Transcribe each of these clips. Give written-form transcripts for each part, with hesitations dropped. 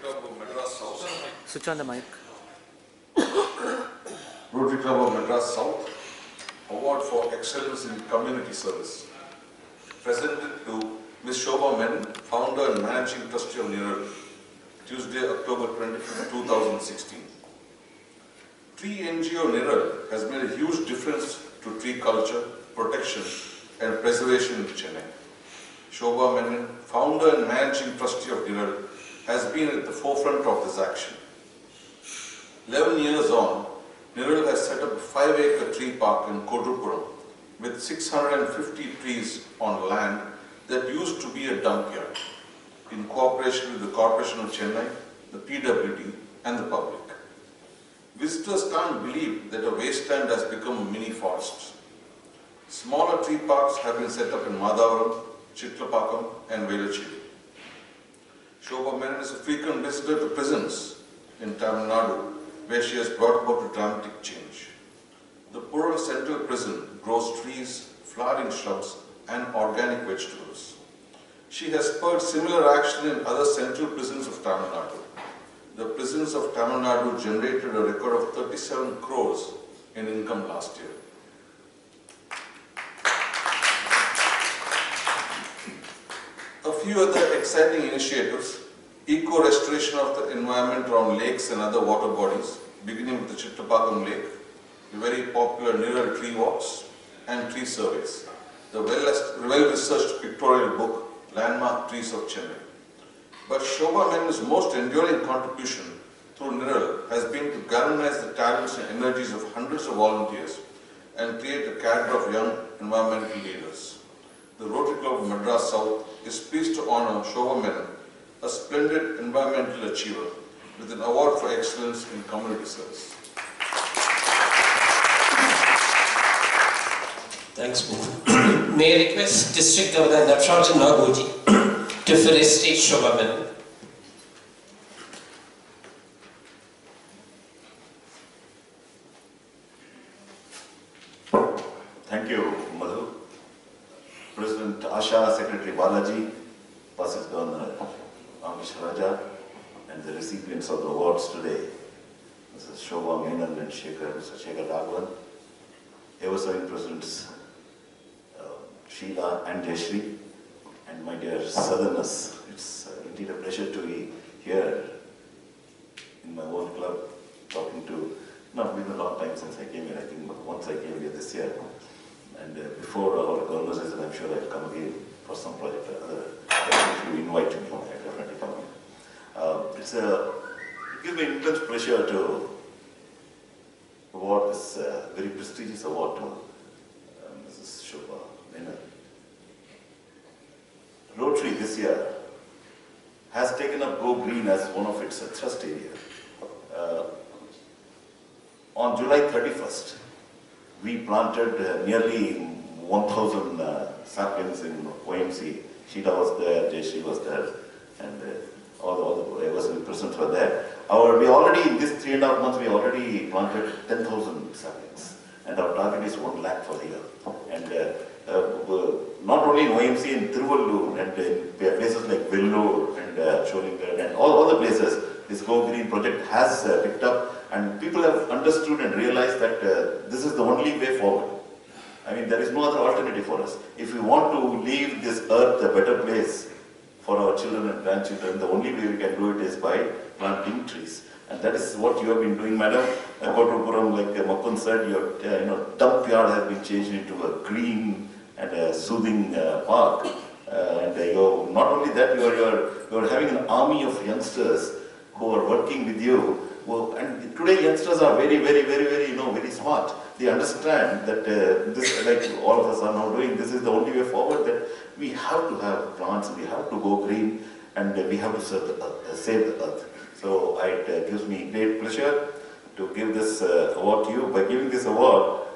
Club of Madras South. Switch on the mic. Rotary Club of Madras South Award for Excellence in Community Service. Presented to Ms. Shoba Menon, Founder and Managing Trustee of Menon, Tuesday, October 25, 2016. Tree NGO Menon has made a huge difference to tree culture, protection and preservation in Chennai. Shoba Menon, Founder and Managing Trustee of Menon, has been at the forefront of this action. 11 years on, Nirul has set up a 5-acre tree park in Kodrupuram with 650 trees on land that used to be a dump yard, in cooperation with the Corporation of Chennai, the PWD and the public. Visitors can't believe that a wasteland has become a mini forest. Smaller tree parks have been set up in Madavaram, Chitlapakam and Velachiri. Shoba Menon is a frequent visitor to prisons in Tamil Nadu, where she has brought about a dramatic change. The Puram Central Prison grows trees, flowering shrubs and organic vegetables. She has spurred similar action in other central prisons of Tamil Nadu. The prisons of Tamil Nadu generated a record of 37 crores in income last year. A few other exciting initiatives: eco-restoration of the environment around lakes and other water bodies, beginning with the Chittapakam Lake, the very popular Niral tree walks and tree surveys, the well-researched pictorial book, Landmark Trees of Chennai. But Shoba Menon's most enduring contribution through Niral has been to galvanize the talents and energies of hundreds of volunteers and create a cadre of young environmental leaders. The Rotary Club of Madras South is pleased to honor Shoba Menon, a splendid environmental achiever, with an award for excellence in community service. Thanks, Menon. May I request District Governor Natarajan Nagoji to felicitate Shoba Menon. Thank you, Madhu. President Asha, Secretary Balaji, Passes Governor Amish Raja, and the recipients of the awards today, Mrs. Shoba Menon and Mr. Shekar Raghavan, ever-serving Presidents Sheila and Jayashri, and my dear Southerners. It's indeed a pleasure to be here in my own club, talking to, not been a long time since I came here, I think once I came here this year. And before our governor says that I'm sure I'll come again for some project or other. If you invite me, I'll definitely come in. It gives me intense pleasure to award this very prestigious award to Mrs. Shoba Menon. Rotary this year has taken up Go Green as one of its thrust areas. On July 31st, we planted nearly 1,000 saplings in OMC. Sheila was there, Jayashri was there, and all the ever present were there. We already, in this 3.5 months, we already planted 10,000 saplings, and our target is 1 lakh for the year. And not only in OMC, in Tiruvallur, and in places like Vellore and Sholingar, and all the places, this Go Green project has picked up, and people have understood and realized that this is the only way forward. I mean, there is no other alternative for us. If we want to leave this earth a better place for our children and grandchildren, the only way we can do it is by planting trees. And that is what you have been doing, madam. Kodrupuram, like Makun said, your dump yard has been changed into a green and a soothing park. And not only that, you are having an army of youngsters who are working with you. And today youngsters are very, very, very, very, very smart. They understand that this, like all of us are now doing, this is the only way forward, that we have to have plants, we have to go green, and we have to save the earth. So it gives me great pleasure to give this award to you. By giving this award,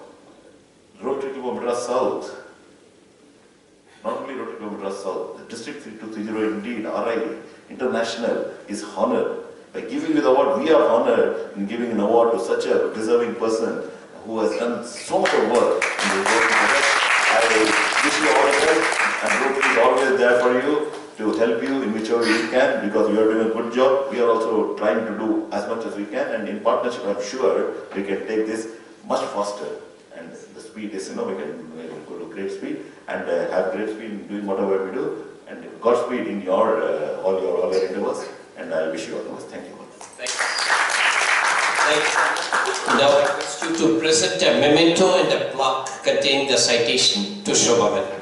Rotary Club of Madras South, not only Rotary Club of Madras South, the District 3230 indeed, RI International is honored. By giving the award, we are honored in giving an award to such a deserving person who has done so much work in the Rotary project. I wish you all the best, and Rotary is always there for you to help you in whichever we can, because you are doing a good job. We are also trying to do as much as we can, and in partnership, I'm sure we can take this much faster. And the speed is, we can go to great speed and have great speed in doing whatever we do. And Godspeed in your all your endeavors. And I wish you all the best. Thank you. Thanks. Now I request you to present a memento and a plaque containing the citation to Shobha Menon.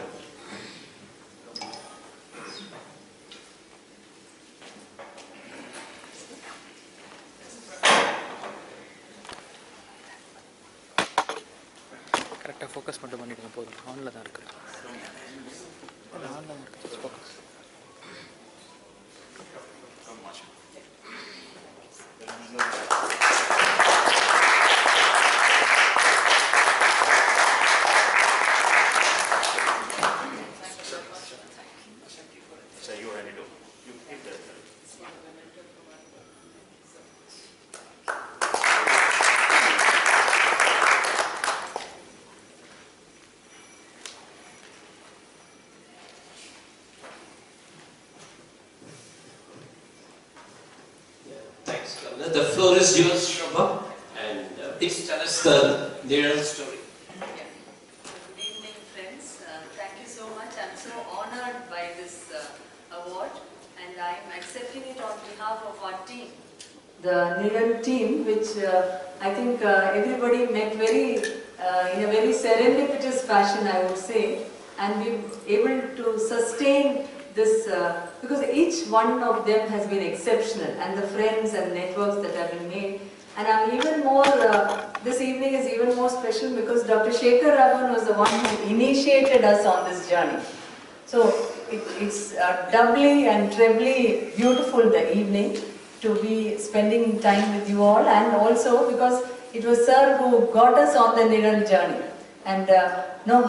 கரெக்டாக focus மட்டும் பண்ணிடுங்க போதும். ஆனில் தான் இருக்குது. ஆனில் தான் இருக்குது. Focus. Thanks, Governor. The floor is yours, Shobha, and please tell us the Menon story. Good evening, friends. Thank you so much. I'm so honored by this award, and I'm accepting it on behalf of our team. The Menon team, which I think everybody met in a very serendipitous fashion, I would say, and we're able to sustain this because each one of them has been exceptional, and the friends and networks that have been made. And I'm even more, this evening is even more special because Dr. Shekar Raghavan was the one who initiated us on this journey. So it's doubly and trebly beautiful the evening to be spending time with you all, and also because it was Sir who got us on the Menon journey and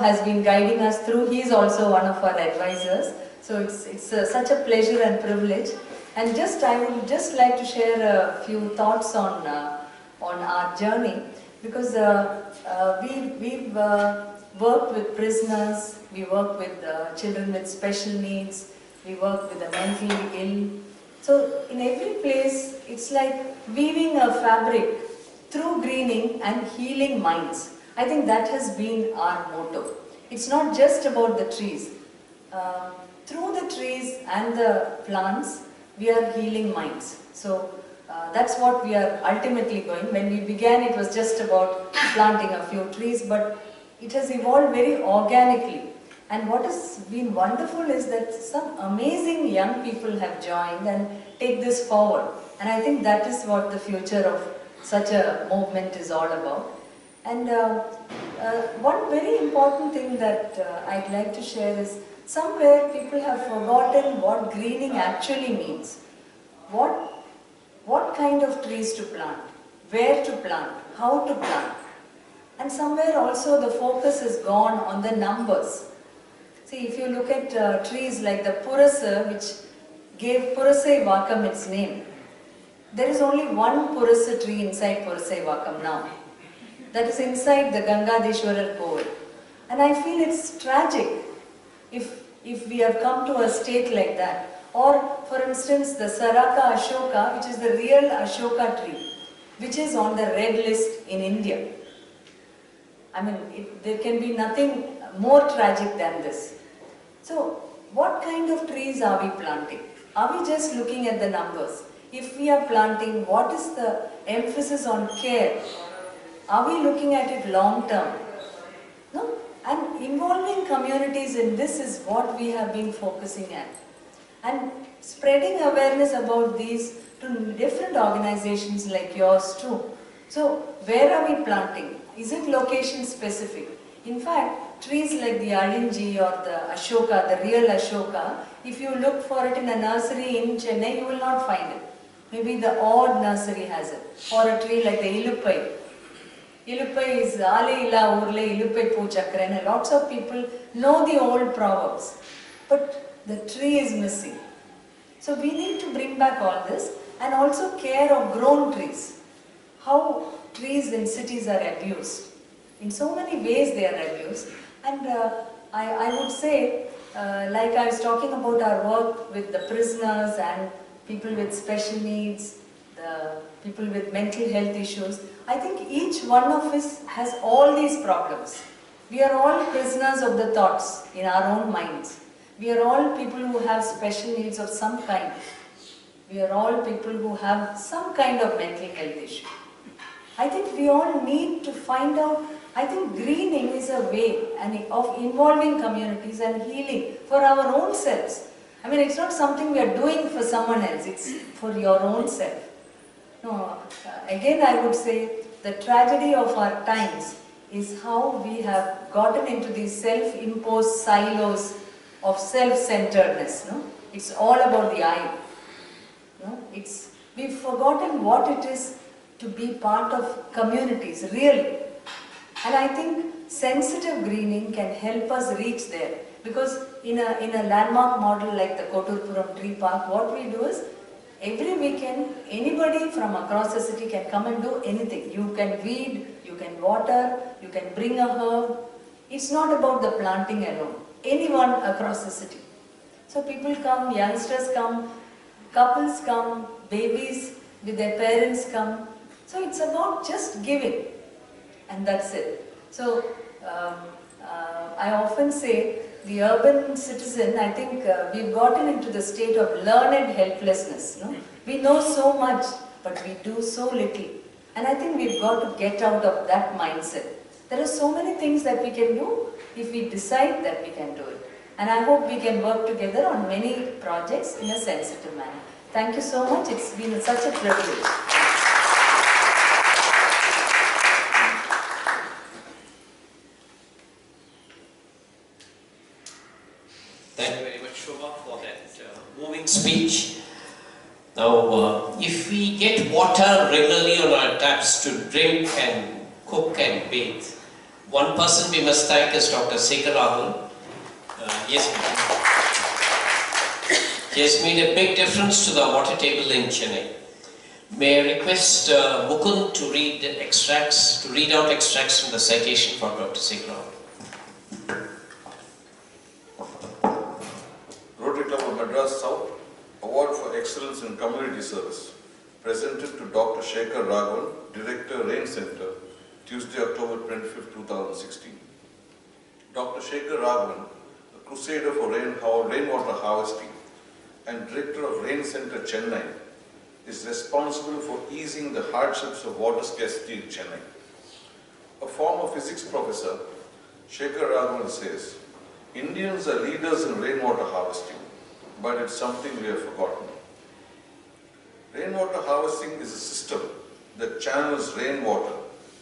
has been guiding us through. He is also one of our advisors. So it's such a pleasure and privilege. And I would just like to share a few thoughts on our journey, because we've worked with prisoners, we work with children with special needs, we work with the mentally ill. So in every place, it's like weaving a fabric through greening and healing minds. I think that has been our motto. It's not just about the trees. Through the trees and the plants, we are healing minds. So that's what we are ultimately going. When we began, it was just about planting a few trees, but it has evolved very organically. And what has been wonderful is that some amazing young people have joined and take this forward. And I think that is what the future of such a movement is all about. And one very important thing that I'd like to share is, somewhere people have forgotten what greening actually means. What kind of trees to plant, where to plant, how to plant. And somewhere also the focus has gone on the numbers. See, if you look at trees like the Purasa, which gave Purasai Vakam its name, there is only one Purasa tree inside Purasai Vakam now. That is inside the Gangadeshwarar Koil. And I feel it's tragic if we have come to a state like that. Or, for instance, the Saraka Ashoka, which is the real Ashoka tree, which is on the red list in India. I mean, there can be nothing more tragic than this. So, what kind of trees are we planting? Are we just looking at the numbers? If we are planting, what is the emphasis on care? Are we looking at it long term? No? And involving communities in this is what we have been focusing at. And spreading awareness about these to different organizations like yours too. So, where are we planting? Is it location specific? In fact, trees like the Alinji or the Ashoka, the real Ashoka, if you look for it in a nursery in Chennai, you will not find it. Maybe the odd nursery has it. Or a tree like the Iluppai. Iluppai is Ale illa urle Iluppai Poochakra, and lots of people know the old proverbs. But the tree is missing. So we need to bring back all this and also care of grown trees. How trees in cities are abused. In so many ways they are abused. And I would say like I was talking about our work with the prisoners and people with special needs, the people with mental health issues, I think each one of us has all these problems. We are all prisoners of the thoughts in our own minds. We are all people who have special needs of some kind. We are all people who have some kind of mental health issue. I think we all need to find out, I think greening is a way of involving communities and healing for our own selves. I mean, it's not something we are doing for someone else, it's for your own self. No, again I would say the tragedy of our times is how we have gotten into these self-imposed silos of self-centeredness. No? It's all about the I. No? We've forgotten what it is to be part of communities, really. And I think sensitive greening can help us reach there. Because in a landmark model like the Koturpuram Tree Park, what we do is, every weekend, anybody from across the city can come and do anything. You can weed, you can water, you can bring a herb. It's not about the planting alone. Anyone across the city. So people come, youngsters come, couples come, babies with their parents come. So it's about just giving. And that's it. So I often say, the urban citizen, I think we've gotten into the state of learned helplessness. No? We know so much, but we do so little. And I think we've got to get out of that mindset. There are so many things that we can do if we decide that we can do it. And I hope we can work together on many projects in a sensitive manner. Thank you so much. It's been such a privilege. Thank you very much, Shobha, for that moving speech. Now, if we get water regularly on our taps to drink and cook and bathe, one person we must thank is Dr. Shekar Raghavan. He has made a big difference to the water table in Chennai. May I request Mukund to read out extracts from the citation for Dr. Shekar Raghavan. Rotary Club of Madras South Award for Excellence in Community Service, presented to Dr. Shekar Raghavan, Director, Rain Center, Tuesday, October 25, 2016. Dr. Shekar Raghavan, a crusader for rainwater harvesting and Director of Rain Center, Chennai, is responsible for easing the hardships of water scarcity in Chennai. A former physics professor, Shekar Raghavan says, Indians are leaders in rainwater harvesting, but it's something we have forgotten. Rainwater harvesting is a system that channels rainwater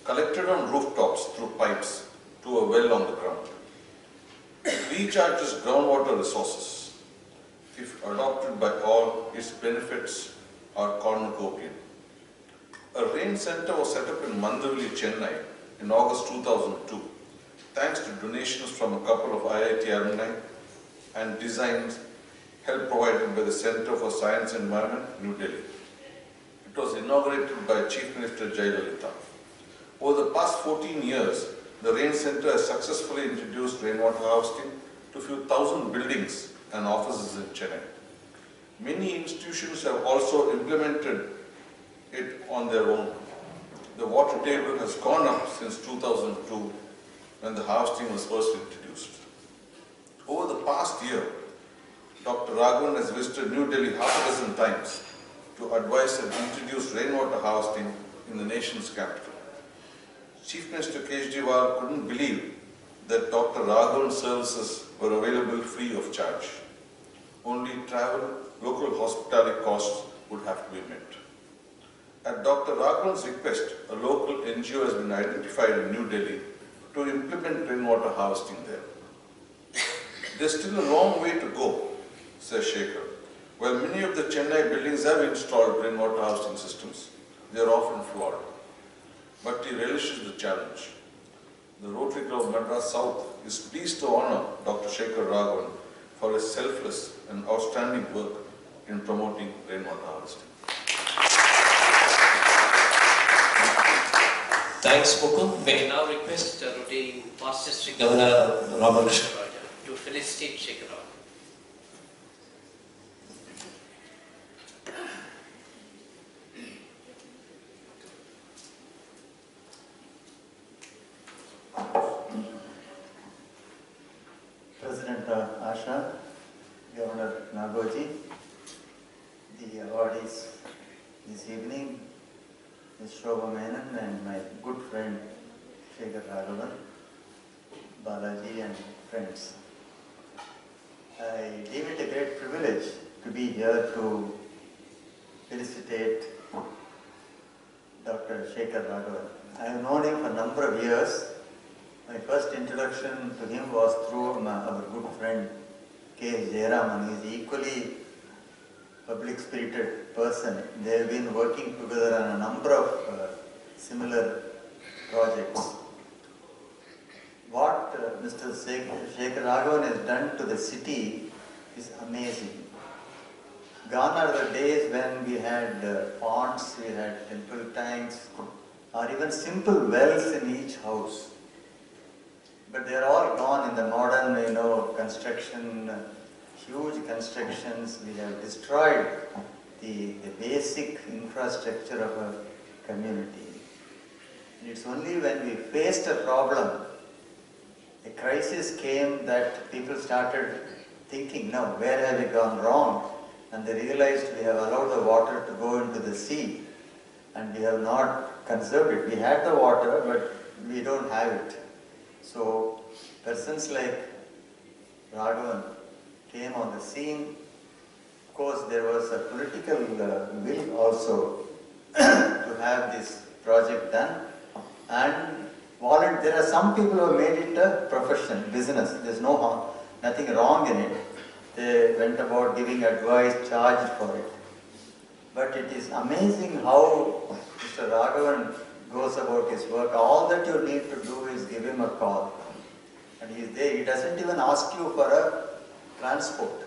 collected on rooftops through pipes to a well on the ground. It recharges groundwater resources. If adopted by all, its benefits are cornucopian. A rain center was set up in Mandavili, Chennai in August 2002, thanks to donations from a couple of IIT alumni and designs help provided by the Center for Science and Environment, New Delhi. It was inaugurated by Chief Minister Jayalalitha. Over the past 14 years, the Rain Center has successfully introduced rainwater harvesting to a few thousand buildings and offices in Chennai. Many institutions have also implemented it on their own. The water table has gone up since 2002 when the harvesting was first introduced. Over the past year, Dr. Raghavan has visited New Delhi half a dozen times to advise and introduce rainwater harvesting in the nation's capital. Chief Minister Kejriwal couldn't believe that Dr. Raghavan's services were available free of charge. Only travel, local hospitality costs would have to be met. At Dr. Raghavan's request, a local NGO has been identified in New Delhi to implement rainwater harvesting there. There's still a long way to go, says Shekar. While many of the Chennai buildings have installed rainwater harvesting systems, they are often flawed. But he relishes the challenge. The Rotary Club of Madras South is pleased to honor Dr. Shekar Raghavan for his selfless and outstanding work in promoting rainwater harvesting. Thanks, Mukund. May I now request Rotary Past District Governor Ramakrishna to finish estate, Shekar Raghavan. President Asha, Governor Nagoji, the awardees this evening, Ms. Shoba Menon and my good friend Shekar Raghavan, Balaji and friends. I deem it a great privilege to be here to felicitate Dr. Shekar Raghavan. I have known him for a number of years. My first introduction to him was through our good friend K. Jayaraman. He is equally public-spirited person. They have been working together on a number of similar projects. What Mr. Shekar Raghavan has done to the city is amazing. Gone are the days when we had ponds, we had temple tanks, or even simple wells in each house. But they are all gone in the modern, construction, huge constructions. We have destroyed the basic infrastructure of a community. And it's only when we faced a problem, a crisis came, that people started thinking, no, where have we gone wrong? And they realized we have allowed the water to go into the sea and we have not conserved it. We had the water, but we don't have it. So persons like Raghavan came on the scene. Of course, there was a political will also to have this project done. And there are some people who have made it a profession, business. There's nothing wrong in it. They went about giving advice, charged for it. But it is amazing how Mr. Raghavan goes about his work. All that you need to do is give him a call. And he is there. He doesn't even ask you for a transport.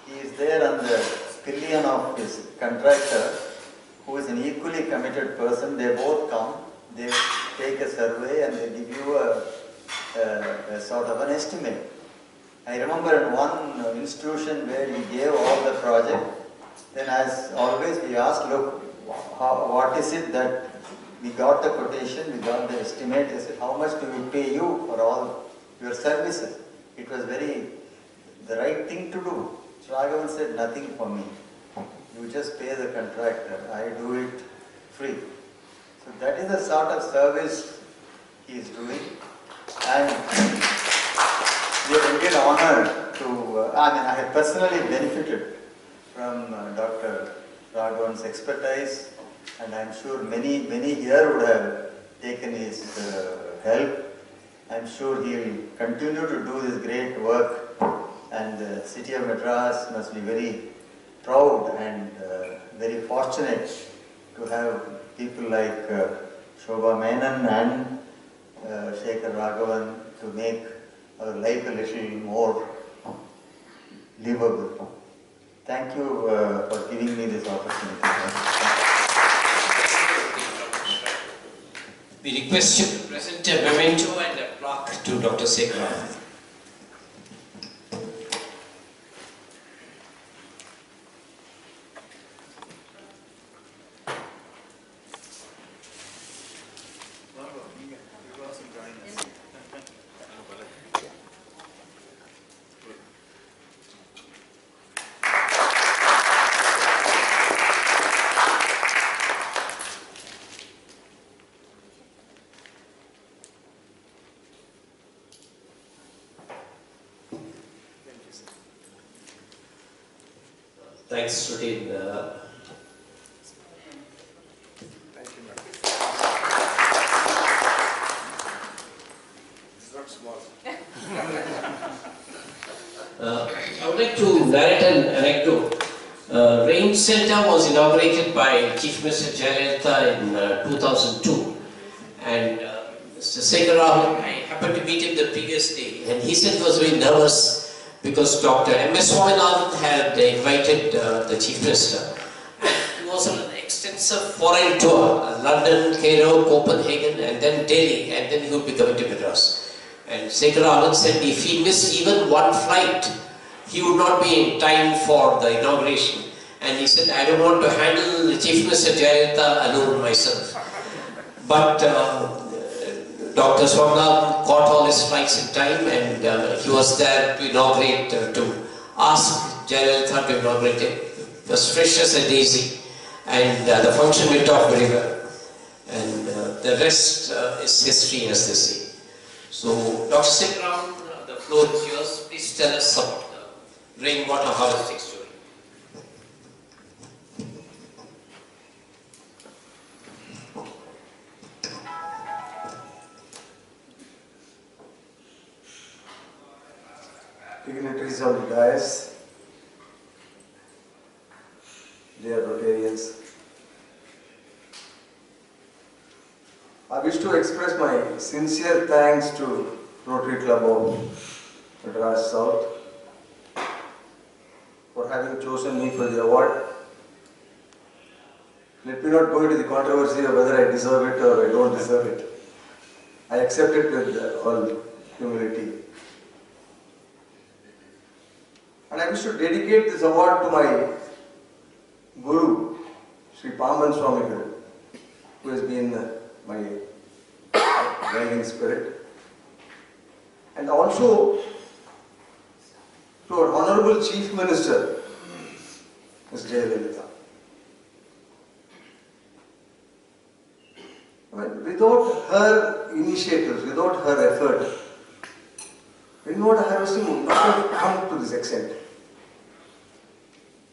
He is there on the pillion of his contractor, who is an equally committed person. They both come, they take a survey and they give you a sort of an estimate. I remember in one institution where he gave all the project, then as always we asked, look, what is it that we got the quotation, we got the estimate. I said, how much do we pay you for all your services? It was the right thing to do. So Raghavan said, nothing for me. You just pay the contractor. I do it free. So that is the sort of service he is doing. And we are indeed honored to, I have personally benefited from Dr. Raghavan's expertise, and I am sure many here would have taken his help. I am sure he will continue to do this great work, and the city of Madras must be very proud and very fortunate to have people like Shoba Menon and Shekar Raghavan to make our life a little more livable. Thank you for giving me this opportunity. We request you to present a memento and a plaque to Dr. Shekar Raghavan. Thanks, Rotary. It's not small. I would like to narrate an anecdote. Rain Center was inaugurated by Chief Minister Jayalalitha in 2002, and Mr. Shekar Raghavan, I happened to meet him the previous day, and he said he was very nervous because Dr. M.S. Swaminathan had invited the Chief Minister. And he was on an extensive foreign tour, London, Cairo, Copenhagen, and then Delhi, and then he would be coming to Madras. And Shekar Raghavan said if he missed even one flight, he would not be in time for the inauguration. And he said, I don't want to handle the Chief Minister Jayalalitha alone myself. But Dr. Swamnath caught all his flights in time, and he was there to inaugurate, to ask Jayalalitha to inaugurate it. It was fresh as a daisy, and the function went off very well. And the rest is history, as they say. So, Dr. Shekar Raghavan, the floor is yours. Please tell us about the rainwater harvesting story. Dignitaries of the dais, dear Rotarians, I wish to express my sincere thanks to Rotary Club of Madras South for having chosen me for the award. Let me not go into the controversy of whether I deserve it or I don't deserve it. I accept it with all humility. And I wish to dedicate this award to my Guru, Sri Paman Swamigal, who has been my guiding spirit. And also to our Honorable Chief Minister, Ms. Jayalalitha. Without her initiatives, without her effort, rainwater harvesting would not have come to this extent.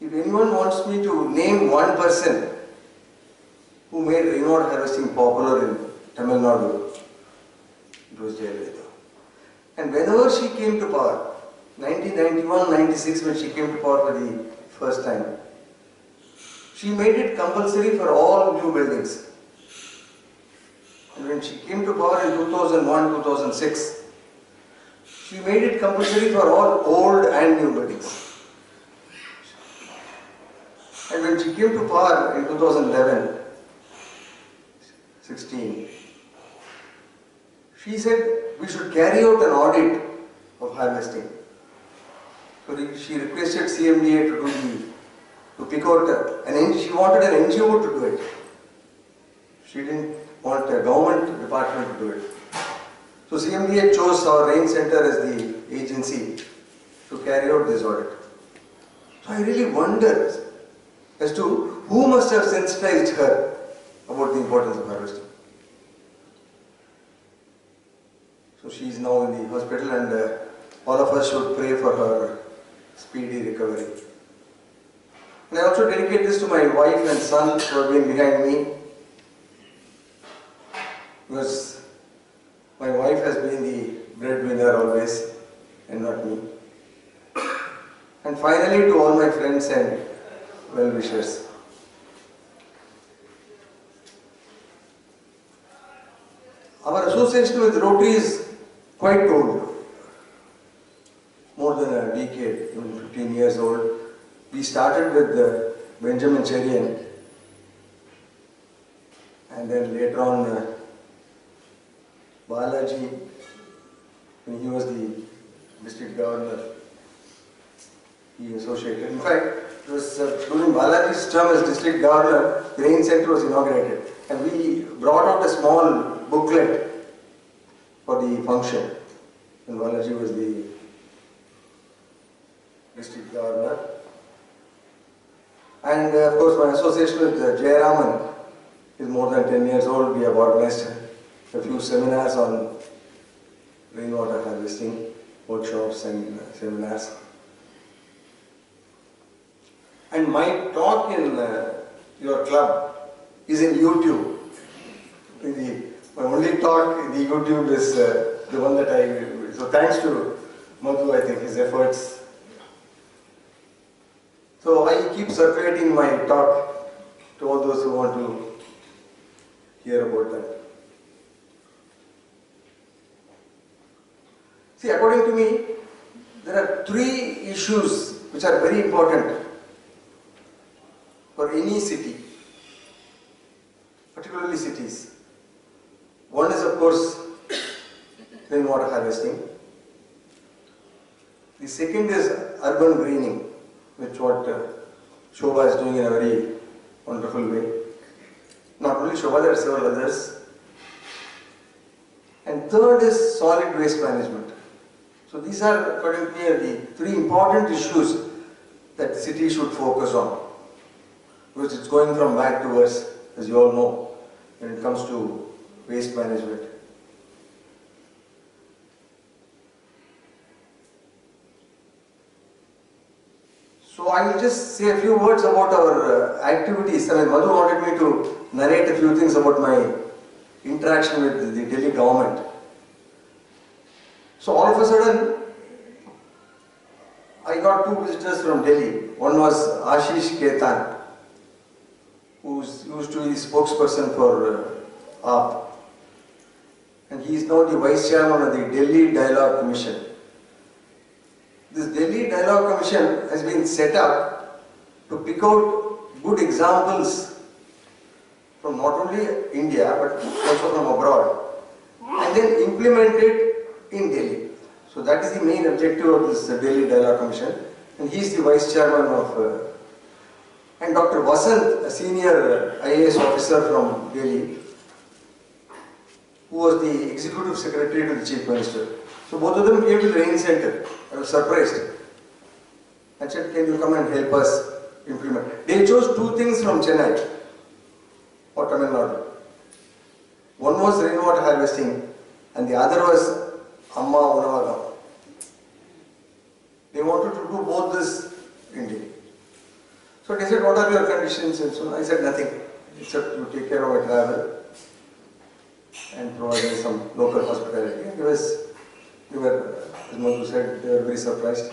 If anyone wants me to name one person who made rainwater harvesting popular in Tamil Nadu, it was Jayalalitha. And whenever she came to power, 1991-96 when she came to power for the first time, she made it compulsory for all new buildings. And when she came to power in 2001-2006, she made it compulsory for all old and new buildings. And when she came to power in 2011-16, she said we should carry out an audit of harvesting. So she requested CMDA to pick out she wanted an NGO to do it. She didn't want a government department to do it. So CMDA chose our Rain Center as the agency to carry out this audit. So I really wonder as to who must have sensitized her about the importance of harvesting. So she is now in the hospital, and all of us should pray for her speedy recovery. And I also dedicate this to my wife and son who have been behind me, because my wife has been the breadwinner always and not me. And finally, to all my friends and well-wishers. Our association with Rotary is quite old, more than a decade, even 15 years old. We started with Benjamin Cherian, and then later on Balaji, when he was the district governor, he associated. In fact, it was during Balaji's term as district governor, the Rain Center was inaugurated, and we brought out a small booklet for the function when Balaji was the district governor. And of course, my association with Jayaraman is more than 10 years old. We have organized a few seminars on rainwater harvesting, workshops and seminars. And my talk in your club is in YouTube. My only talk in the YouTube is the one that I... So thanks to Madhu, I think, his efforts. So I keep circulating my talk to all those who want to hear about that. See, according to me, there are three issues which are very important for any city, particularly cities. One is, of course, rainwater harvesting. The second is urban greening, which what Shoba is doing in a very wonderful way. Not only Shoba, there are several others. And third is solid waste management. So these are, according to me, the three important issues that the city should focus on. Because it's going from bad to worse, as you all know, when it comes to waste management. So I will just say a few words about our activities. I mean, Madhu wanted me to narrate a few things about my interaction with the Delhi government. So all of a sudden, I got two visitors from Delhi. One was Ashish Ketan, who used to be the spokesperson for AAP. And he is now the Vice Chairman of the Delhi Dialogue Commission. This Delhi Dialogue Commission has been set up to pick out good examples from not only India but also from abroad and then implement it in Delhi. So that is the main objective of this Delhi Dialogue Commission, and he is the Vice Chairman of and Dr. Vasant, a senior IAS officer from Delhi, who was the Executive Secretary to the Chief Minister. So both of them came to the rain center. I was surprised. I said, can you come and help us implement? They chose two things from Chennai or Tamil Nadu. One was rainwater harvesting and the other was Amma Unavagam. They wanted to do both this in Delhi. So they said, what are your conditions? And so I said, nothing, except you take care of my travel and provide me some local hospitality. And they were, as Madhu said, they were very surprised.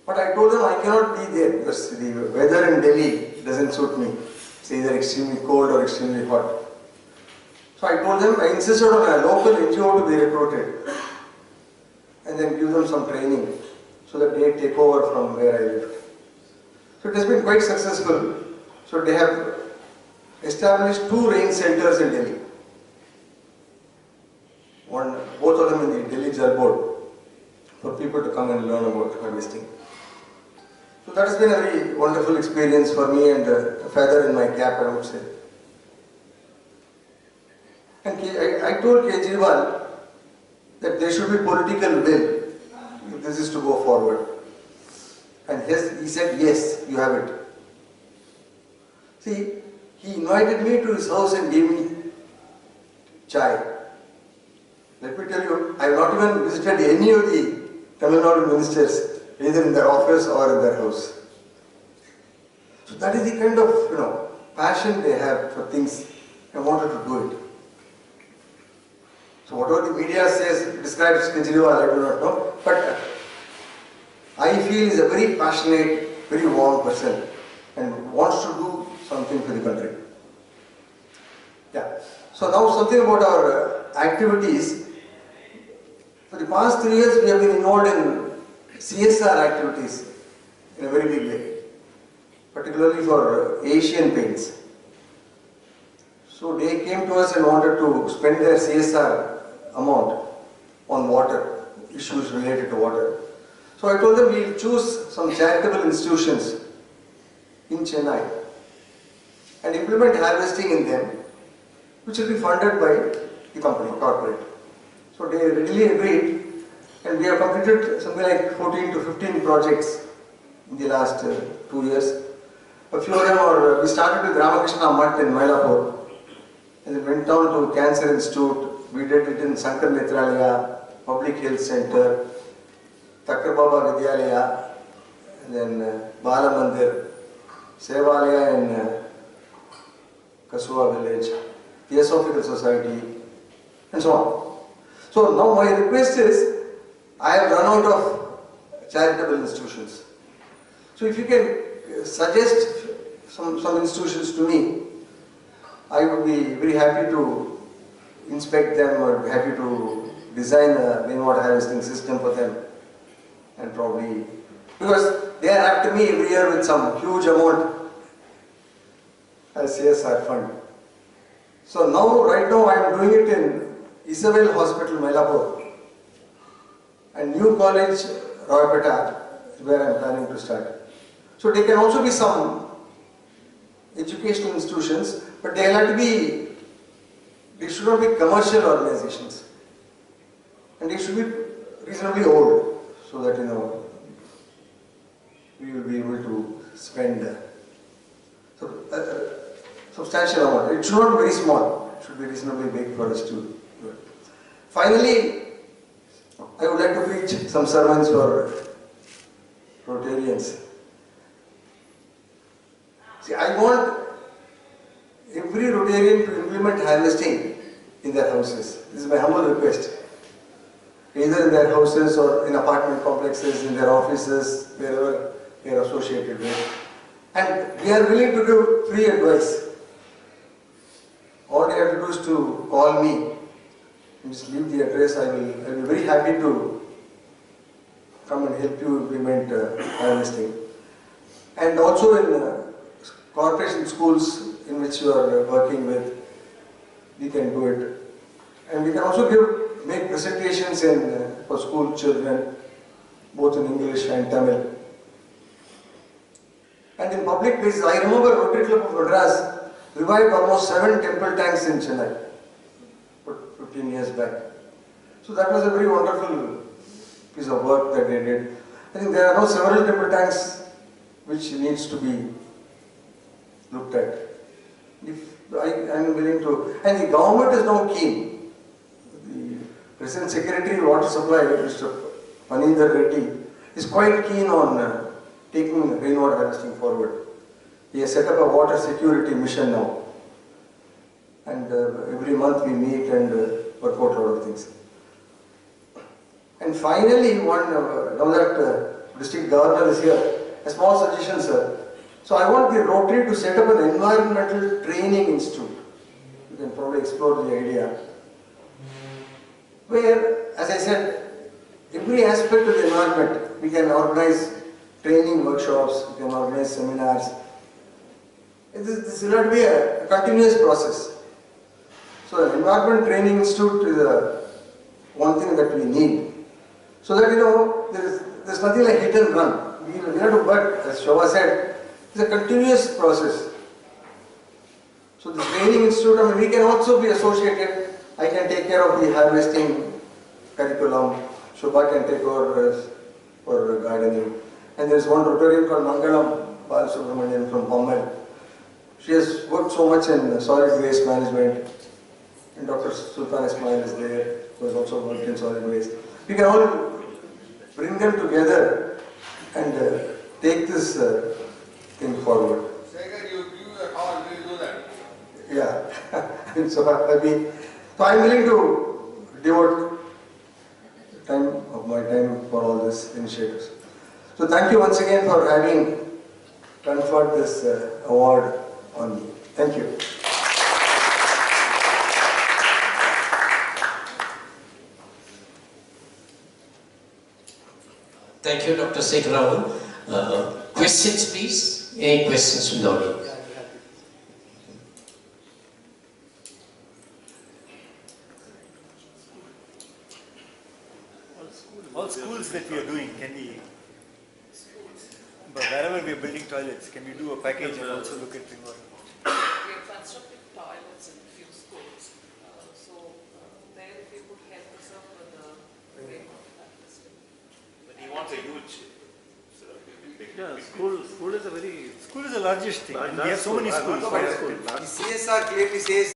But I told them I cannot be there because the weather in Delhi doesn't suit me. It's either extremely cold or extremely hot. So I told them, I insisted on a local NGO to be recruited and then give them some training so that they take over from where I lived. So it has been quite successful. So they have established two rain centers in Delhi. Both of them in the Delhi Jal Board for people to come and learn about harvesting. So that has been a very wonderful experience for me and a feather in my cap, I would say. And I told Kejriwal that there should be political will if this is to go forward. And he said, yes, you have it. See, he invited me to his house and gave me chai. Let me tell you, I have not even visited any of the Tamil Nadu ministers, either in their office or in their house. So that is the kind of passion they have for things. I wanted to do it. So whatever the media says, describes Kejriwal, I do not know. But I feel he is a very passionate, very warm person and wants to do something for the country. Yeah. So now something about our activities. For the past 3 years, we have been involved in CSR activities in a very big way, particularly for Asian Paints. So they came to us and wanted to spend their CSR amount on water, issues related to water. So I told them we will choose some charitable institutions in Chennai and implement harvesting in them, which will be funded by the company, corporate. So they readily agreed, and we have completed something like 14 to 15 projects in the last 2 years. A few of them are, we started with Ramakrishna Mutt in Mylapore, and then went down to Cancer Institute. We did it in Sankar Netralaya, Public Health Center, Thakkar Baba Vidyalaya, and then Bala Mandir, Sevalaya in Kasua village, Theosophical Society, and so on. So now my request is, I have run out of charitable institutions. So if you can suggest some institutions to me, I would be very happy to inspect them or happy to design a rainwater harvesting system for them. And probably, because they are after me every year with some huge amount as CSR fund. So now, right now, I am doing it in Isabel Hospital, Mylapore, and New College, Roypeta, is where I am planning to start. So they can also be some educational institutions, but they have to be, they should not be commercial organizations, and they should be reasonably old, so that we will be able to spend substantial amount. It should not be very small, it should be reasonably big for us to do it. Finally, I would like to preach some sermons for Rotarians. See, I want every Rotarian to implement harvesting in their houses. This is my humble request. Either in their houses or in apartment complexes, in their offices, wherever they are associated with. And we are willing to give free advice. All they have to do is to call me. Just leave the address. I will be very happy to come and help you implement harvesting. And also in corporation schools in which you are working with, we can do it. And we can also make presentations for school children, both in English and Tamil. And in public places, I remember Rotary Club of Madras revived almost 7 temple tanks in Chennai 15 years back. So that was a very wonderful piece of work that they did. I think there are now several temple tanks which needs to be looked at. If I am willing to, and the government is now keen. The President Secretary of Water Supply, Mr. Maninder Reddy, is quite keen on taking rainwater harvesting forward. He has set up a water security mission now. And every month we meet and work out a lot of things. And finally, now that district governor is here, a small suggestion, sir. So I want the Rotary to set up an environmental training institute. You can probably explore the idea. Where, as I said, every aspect of the environment, we can organize training workshops, we can organize seminars. This will not be a continuous process. So an environment training institute is one thing that we need. So that there's nothing like hit and run. We have to work, as Shoba said, it's a continuous process. So the training institute, we can also be associated. I can take care of the harvesting curriculum. Shoba can take over for gardening. And there's one Rotarian called Mangalam Balasubramanian from Bombay. She has worked so much in solid waste management. And Dr. Sultan Ismail is there, who has also worked in solid waste. We can all bring them together and take this thing forward. Shekar, you give a call, will you do that? Yeah, I'm so happy. So I'm willing to devote time of my time for all these initiatives. So thank you once again for having conferred this award on me. Thank you. Thank you, Dr. Shekar Raghavan. Questions, please? Any questions from the audience? All schools that we are doing, can we, but wherever we are building toilets, can we do a package and also look at rainwater? We have constructed toilets in a few schools. There if you could help us out with the rainwater harvesting. But he wants a huge sort of big. Yeah, school is a largest thing. We have so many schools. The CSR clearly says